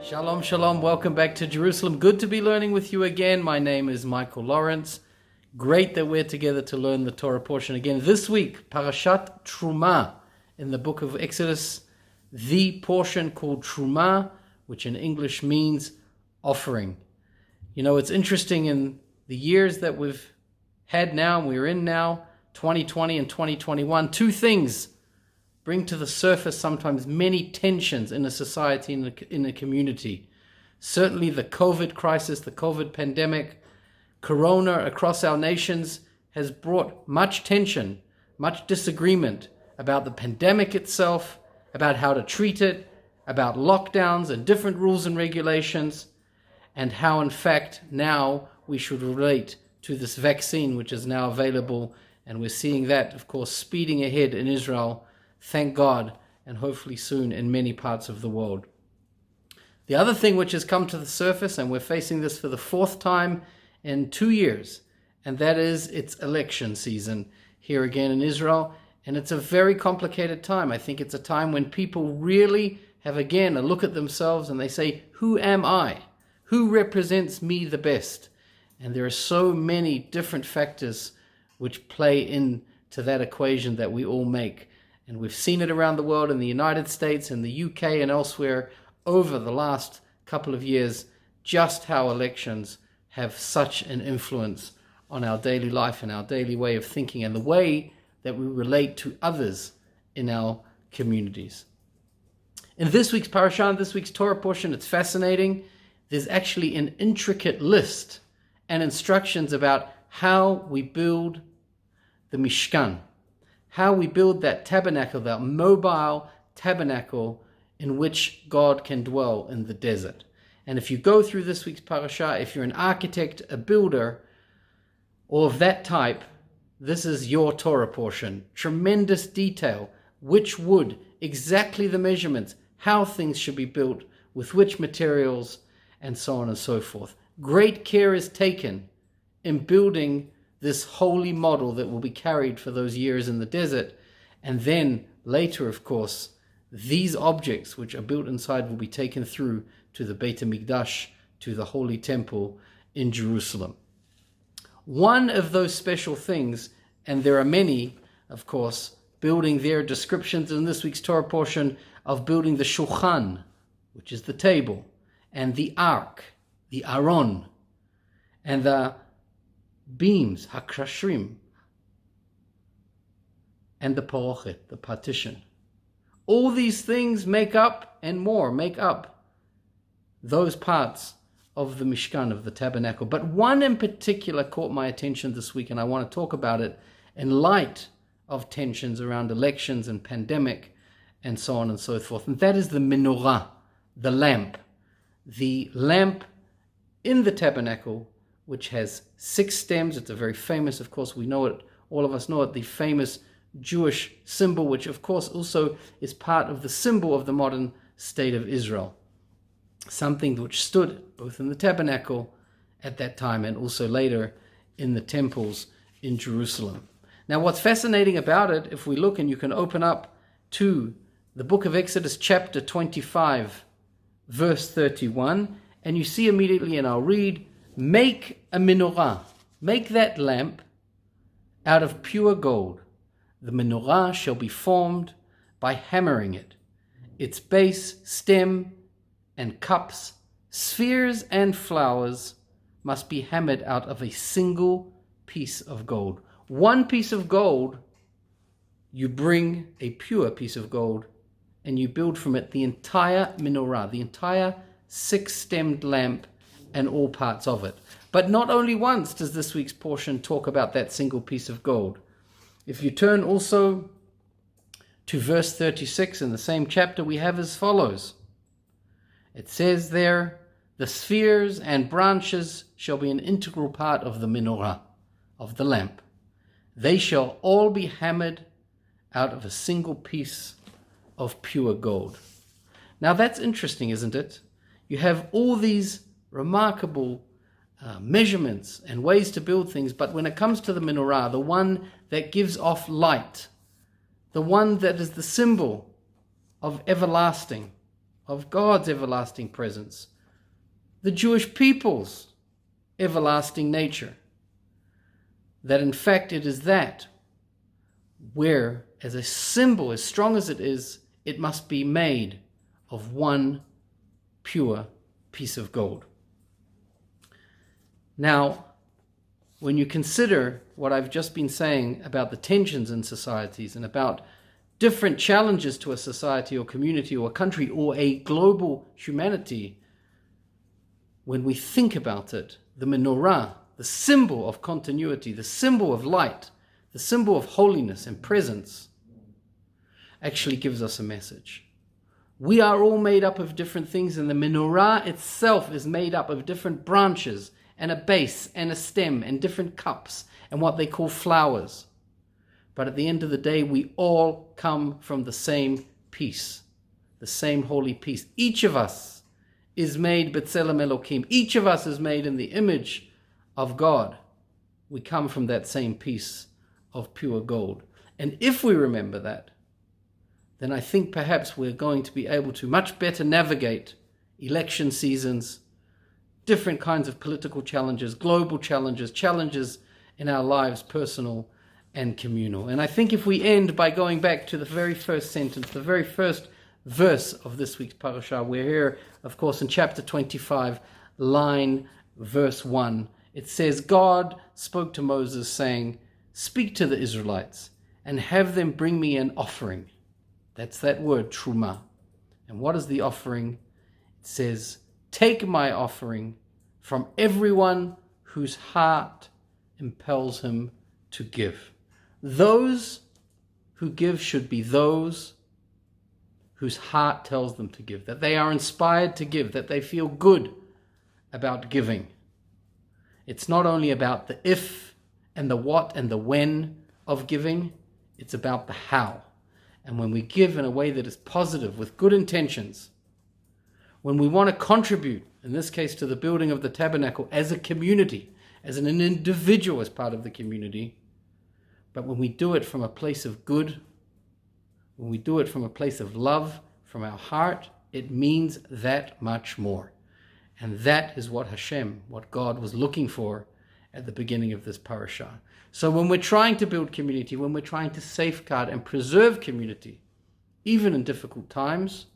Shalom, shalom. Welcome back to Jerusalem. Good to be learning with you again. My name is Michael Lawrence. Great that we're together to learn the Torah portion again. This week, Parashat Terumah in the book of Exodus, the portion called Terumah, which in English means offering. You know, it's interesting in the years that we've had now, and we're in now, 2020 and 2021, two things bring to the surface sometimes many tensions in a society, in a community. Certainly the COVID crisis, the COVID pandemic, Corona across our nations has brought much tension, much disagreement about the pandemic itself, about how to treat it, about lockdowns and different rules and regulations, and how in fact now we should relate to this vaccine which is now available. And we're seeing that, of course, speeding ahead in Israel, thank God, and hopefully soon in many parts of the world. The other thing which has come to the surface, and we're facing this for the fourth time in 2 years, and that is it's election season here again in Israel. And it's a very complicated time. I think it's a time when people really have again a look at themselves and they say, who am I? Who represents me the best? And there are so many different factors which play into that equation that we all make. And we've seen it around the world, in the United States, in the UK and elsewhere over the last couple of years, just how elections have such an influence on our daily life and our daily way of thinking and the way that we relate to others in our communities. In this week's parashah, this week's Torah portion, it's fascinating. There's actually an intricate list and instructions about how we build the Mishkan, how we build that tabernacle, that mobile tabernacle in which God can dwell in the desert. And if you go through this week's parashah, if you're an architect, a builder, or of that type, this is your Torah portion. Tremendous detail, which wood, exactly the measurements, how things should be built, with which materials, and so on and so forth. Great care is taken in building this holy model that will be carried for those years in the desert. And then later, of course, these objects which are built inside will be taken through to the Beit HaMikdash, to the Holy Temple in Jerusalem. One of those special things, and there are many, of course, building their descriptions in this week's Torah portion of building the Shulchan, which is the table, and the Ark, the Aron, and the beams, hakrashrim, and the parochet, the partition. All these things make up, and more, make up those parts of the Mishkan, of the tabernacle. But one in particular caught my attention this week, and I want to talk about it in light of tensions around elections and pandemic and so on and so forth. And that is the menorah, the lamp. The lamp in the tabernacle, which has 6 stems. It's a very famous, of course, we know it, all of us know it, the famous Jewish symbol, which of course also is part of the symbol of the modern state of Israel. Something which stood both in the tabernacle at that time and also later in the temples in Jerusalem. Now what's fascinating about it, if we look, and you can open up to the book of Exodus chapter 25, verse 31, and you see immediately, and I'll read, make a menorah, make that lamp out of pure gold. The menorah shall be formed by hammering it. Its base, stem, and cups, spheres, and flowers must be hammered out of a single piece of gold. One piece of gold, you bring a pure piece of gold, and you build from it the entire menorah, the entire 6-stemmed lamp, and all parts of it. But not only once does this week's portion talk about that single piece of gold. If you turn also to verse 36 in the same chapter, we have as follows. It says there, the spheres and branches shall be an integral part of the menorah, of the lamp. They shall all be hammered out of a single piece of pure gold. Now that's interesting, isn't it? You have all these remarkable measurements and ways to build things, but when it comes to the menorah, the one that gives off light, the one that is the symbol of everlasting, of God's everlasting presence, the Jewish people's everlasting nature. That in fact it is that where, as a symbol, as strong as it is, it must be made of one pure piece of gold. Now, when you consider what I've just been saying about the tensions in societies and about different challenges to a society or community or a country or a global humanity, when we think about it, the menorah, the symbol of continuity, the symbol of light, the symbol of holiness and presence, actually gives us a message. We are all made up of different things, and the menorah itself is made up of different branches and a base and a stem and different cups and what they call flowers. But at the end of the day, we all come from the same piece, the same holy piece. Each of us is made B'Tselem Elokim. Each of us is made in the image of God. We come from that same piece of pure gold. And if we remember that, then I think perhaps we're going to be able to much better navigate election seasons, different kinds of political challenges, global challenges, challenges in our lives, personal and communal. And I think if we end by going back to the very first sentence, the very first verse of this week's parashah, we're here, of course, in chapter 25, verse 1. It says, God spoke to Moses saying, speak to the Israelites and have them bring me an offering. That's that word, Terumah. And what is the offering? It says, take my offering from everyone whose heart impels him to give. Those who give should be those whose heart tells them to give, that they are inspired to give, that they feel good about giving. It's not only about the if and the what and the when of giving, it's about the how. And when we give in a way that is positive, with good intentions, when we want to contribute, in this case to the building of the tabernacle, as a community, as an individual as part of the community, but when we do it from a place of good, when we do it from a place of love, from our heart, it means that much more. And that is what Hashem, what God was looking for at the beginning of this parashah. So when we're trying to build community, when we're trying to safeguard and preserve community, even in difficult times,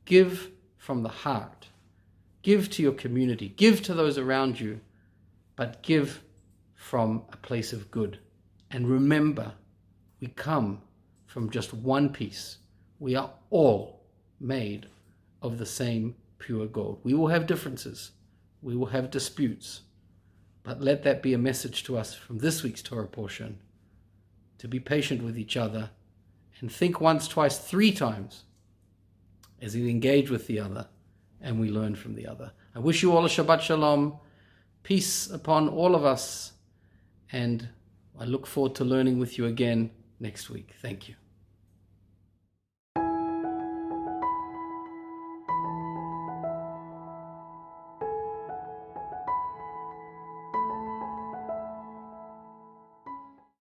give from the heart. Give to your community. Give to those around you, but give from a place of good. And remember, we come from just one piece. We are all made of the same pure gold. We will have differences. We will have disputes. But let that be a message to us from this week's Torah portion, to be patient with each other and think once, twice, three times as we engage with the other and we learn from the other. I wish you all a Shabbat Shalom, peace upon all of us, and I look forward to learning with you again next week. Thank you.